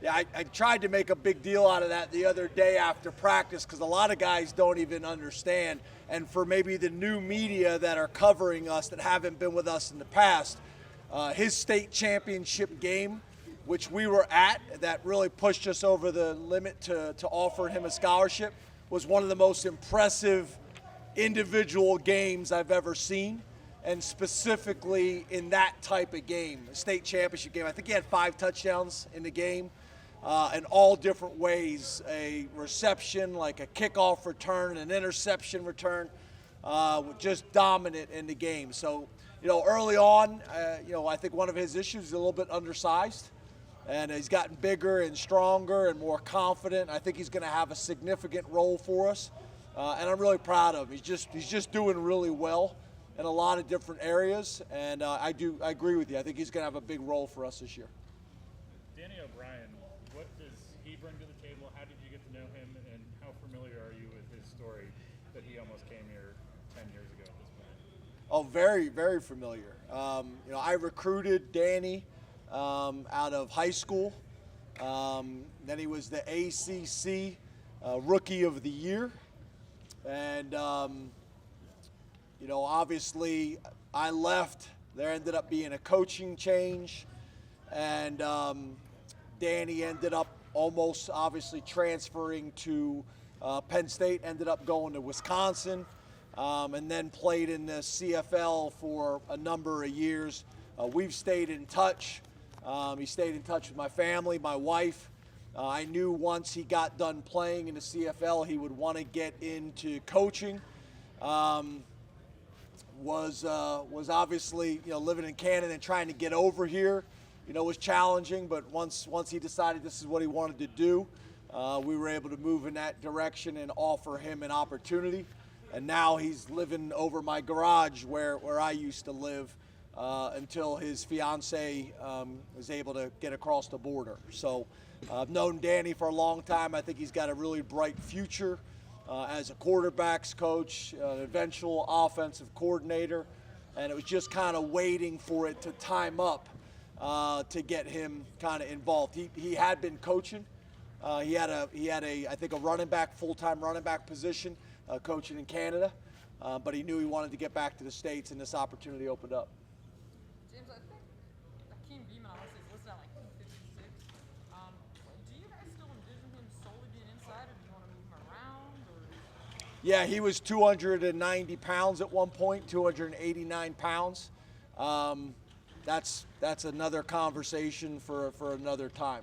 Yeah, I tried to make a big deal out of that the other day after practice because a lot of guys don't even understand. And for maybe the new media that are covering us that haven't been with us in the past, his state championship game, which we were at, that really pushed us over the limit to offer him a scholarship, was one of the most impressive individual games I've ever seen. And specifically in that type of game, a state championship game. I think he had 5 touchdowns in the game. In all different ways, a reception, like a kickoff return, an interception return, just dominant in the game. So, early on, I think one of his issues is a little bit undersized, and he's gotten bigger and stronger and more confident. I think he's going to have a significant role for us, and I'm really proud of him. He's just doing really well in a lot of different areas, and I agree with you. I think he's going to have a big role for us this year. Danny O'Brien, what does he bring to the table? How did you get to know him, and how familiar are you with his story that he almost came here 10 years ago at this point? Oh, very, very familiar. I recruited Danny out of high school. Then he was the ACC Rookie of the Year. And, obviously I left. There ended up being a coaching change. And Danny ended up almost obviously transferring to Penn State, ended up going to Wisconsin, and then played in the CFL for a number of years. We've stayed in touch. He stayed in touch with my family, my wife. I knew once he got done playing in the CFL, he would want to get into coaching. Was obviously living in Canada and trying to get over here, was challenging. But once he decided this is what he wanted to do, we were able to move in that direction and offer him an opportunity. And now he's living over my garage where I used to live until his fiance was able to get across the border. So I've known Danny for a long time. I think he's got a really bright future as a quarterbacks coach, an eventual offensive coordinator. And it was just kind of waiting for it to time up to get him kind of involved. He had been coaching. He had I think a running back, full-time running back position, coaching in Canada, but he knew he wanted to get back to the States, and this opportunity opened up. James, I think Akeem Beeman honestly is listed at like 256. Do you guys still envision him solely being inside, or do you want to move him around? Or? Yeah, he was 290 pounds at one point, 289 pounds. That's another conversation for another time.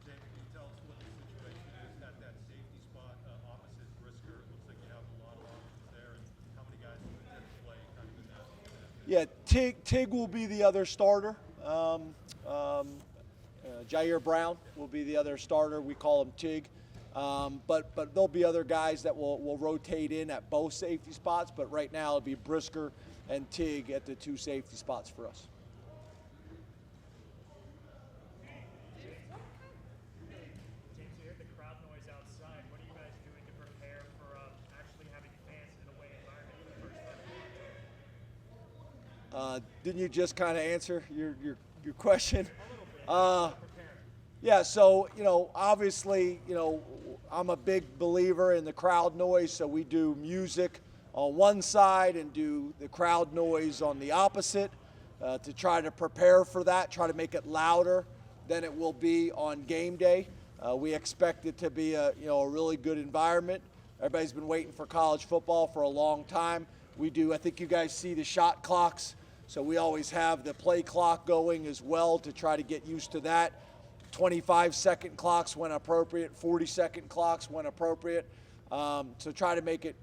Jamie, can you tell us what the situation is at that safety spot opposite Brisker? It looks like you have a lot of options there, and how many guys will intend to play kind of in that? Yeah, Tig will be the other starter. Jair Brown will be the other starter. We call him Tig. But there'll be other guys that will rotate in at both safety spots. But right now it'll be Brisker and Tig at the 2 safety spots for us. James, you heard the crowd noise outside. What are you guys doing to prepare for actually having fans in a away environment for the first time? Didn't you just kind of answer your question? A little bit. Yeah, so, obviously, I'm a big believer in the crowd noise, so we do music on one side and do the crowd noise on the opposite to try to prepare for that, try to make it louder than it will be on game day. We expect it to be a really good environment. Everybody's been waiting for college football for a long time. We do, I think you guys see the shot clocks, so we always have the play clock going as well to try to get used to that. 25-second clocks when appropriate, 40-second clocks when appropriate. So try to make it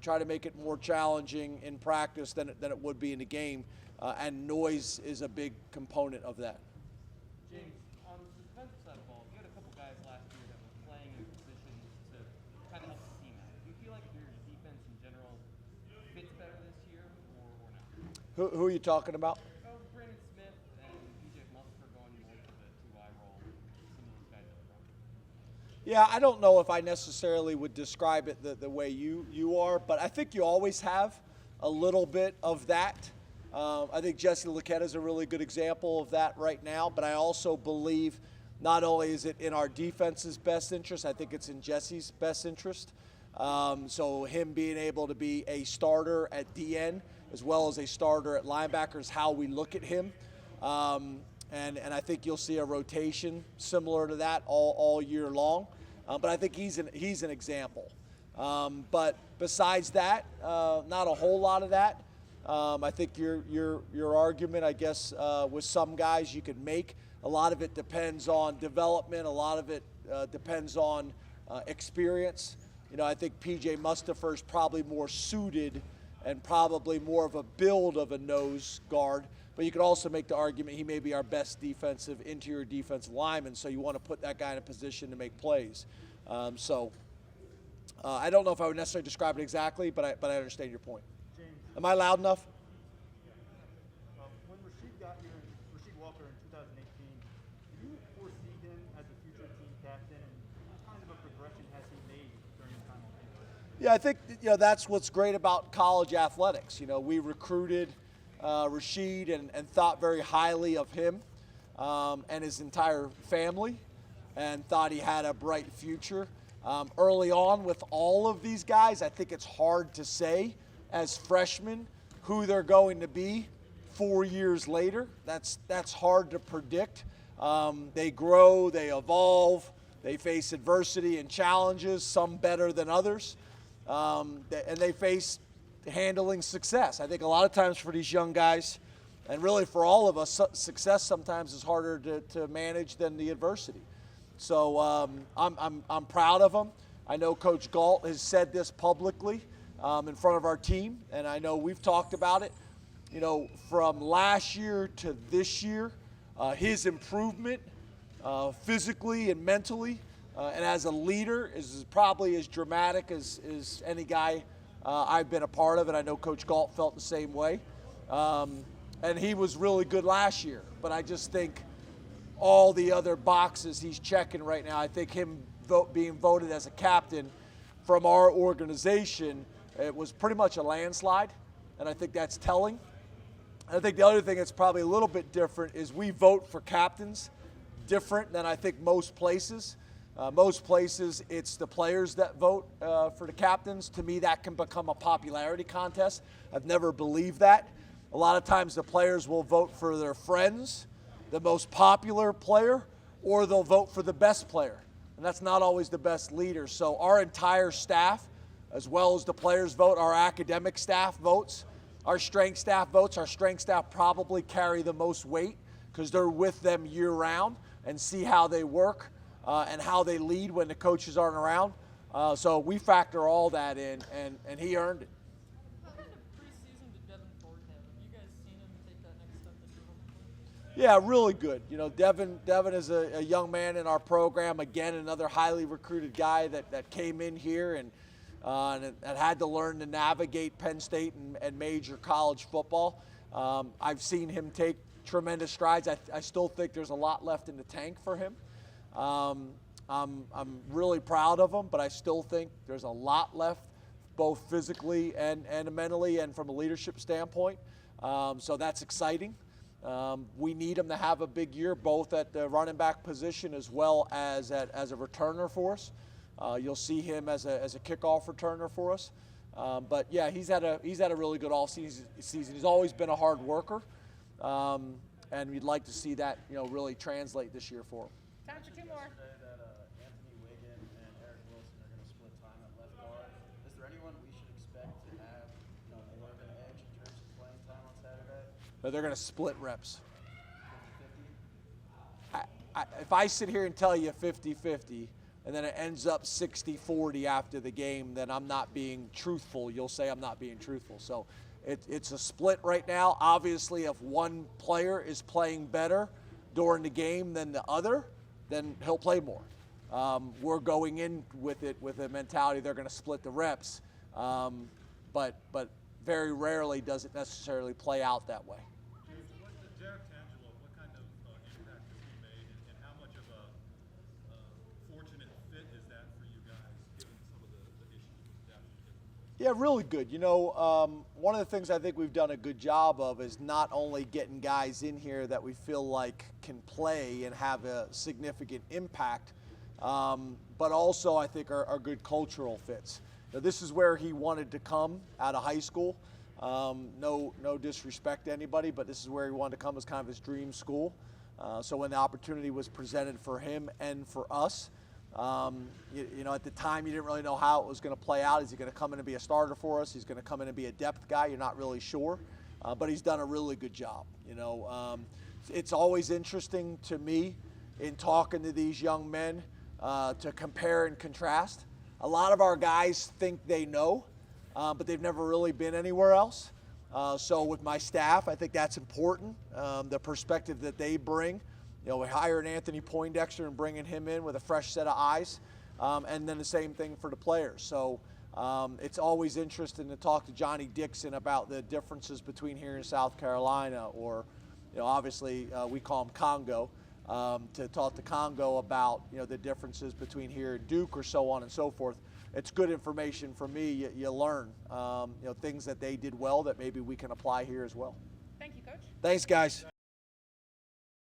more challenging in practice than it would be in the game, and noise is a big component of that. James, on the defensive side of the ball, you had a couple guys last year that were playing in positions to kind of help the team out. Do you feel like your defense in general fits better this year, or not? Who are you talking about? Brandon Smith and DJ Munster going more to the 2-eye role. Some of those guys up front. Yeah, I don't know if I necessarily would describe it the way you are, but I think you always have a little bit of that. I think Jesse Luketa is a really good example of that right now, but I also believe not only is it in our defense's best interest, I think it's in Jesse's best interest. So him being able to be a starter at DN as well as a starter at linebacker is how we look at him. And I think you'll see a rotation similar to that all year long. But I think he's an example. But besides that, not a whole lot of that. I think your argument, I guess, with some guys you could make. A lot of it depends on development. A lot of it depends on experience. I think P.J. Mustipher is probably more suited and probably more of a build of a nose guard. But you could also make the argument he may be our best interior defensive lineman, so you want to put that guy in a position to make plays. I don't know if I would necessarily describe it exactly, but I understand your point. James, Am I loud enough? when Rasheed Walker in 2018, do you foresee him as a future team captain, and what kind of a progression has he made during his time on campus? Yeah, I think that's what's great about college athletics. We recruited Rasheed and thought very highly of him and his entire family, and thought he had a bright future. Early on with all of these guys, I think it's hard to say as freshmen who they're going to be 4 years later. That's hard to predict. They grow, they evolve, they face adversity and challenges, some better than others, and they face handling success. I think a lot of times for these young guys, and really for all of us, success sometimes is harder to manage than the adversity. So I'm proud of him. I know Coach Galt has said this publicly in front of our team, and I know we've talked about it. From last year to this year, his improvement physically and mentally and as a leader is probably as dramatic as any guy I've been a part of, and I know Coach Galt felt the same way. And he was really good last year, but I just think all the other boxes he's checking right now, I think him being voted as a captain from our organization, it was pretty much a landslide, and I think that's telling. I think the other thing that's probably a little bit different is we vote for captains different than I think most places. Most places, it's the players that vote for the captains. To me, that can become a popularity contest. I've never believed that. A lot of times the players will vote for their friends, the most popular player, or they'll vote for the best player. And that's not always the best leader. So our entire staff, as well as the players vote, our academic staff votes, our strength staff votes. Our strength staff probably carry the most weight because they're with them year round and see how they work and how they lead when the coaches aren't around. So we factor all that in, and he earned it. What kind of preseason did Devin Ford have? Have you guys seen him take that next step this year? Yeah, really good. Devin is a young man in our program. Again, another highly recruited guy that came in here and had to learn to navigate Penn State and major college football. I've seen him take tremendous strides. I still think there's a lot left in the tank for him. I'm really proud of him, but I still think there's a lot left, both physically and mentally and from a leadership standpoint. So that's exciting. We need him to have a big year, both at the running back position as well as as a returner for us. You'll see him as a kickoff returner for us. But yeah, he's had a really good all season. He's always been a hard worker, and we'd like to see that really translate this year for him. Time for two more. Anthony Wiggin and Eric Wilson are going to split time at left guard. Is there anyone we should expect to have more of an edge in terms of playing time on Saturday? But they're going to split reps. 50-50? If I sit here and tell you 50-50, and then it ends up 60-40 after the game, then I'm not being truthful. You'll say I'm not being truthful. So it's a split right now. Obviously, if one player is playing better during the game than the other, then he'll play more. We're going in with it with a mentality they're going to split the reps, but very rarely does it necessarily play out that way. Derek Tangelo, what kind of impact has he made, and how much of a fortunate fit is that for you guys, given some of the issues with depth? Yeah, really good. You know, one of the things I think we've done a good job of is not only getting guys in here that we feel like can play and have a significant impact, but also I think are good cultural fits. You know, this is where he wanted to come out of high school. No disrespect to anybody, but this is where he wanted to come as kind of his dream school. So when the opportunity was presented for him and for us, you know, at the time you didn't really know how it was going to play out. Is he going to come in and be a starter for us? He's going to come in and be a depth guy. You're not really sure, but he's done a really good job. You know, it's always interesting to me in talking to these young men to compare and contrast. A lot of our guys think they know, but they've never really been anywhere else. So with my staff, I think that's important, the perspective that they bring. You know, we hired Anthony Poindexter and bringing him in with a fresh set of eyes, and then the same thing for the players. So it's always interesting to talk to Johnny Dixon about the differences between here in South Carolina, or, you know, obviously we call him Congo, to talk to Congo about, you know, the differences between here and Duke, or so on and so forth. It's good information for me. You learn, you know, things that they did well that maybe we can apply here as well. Thank you, Coach. Thanks, guys.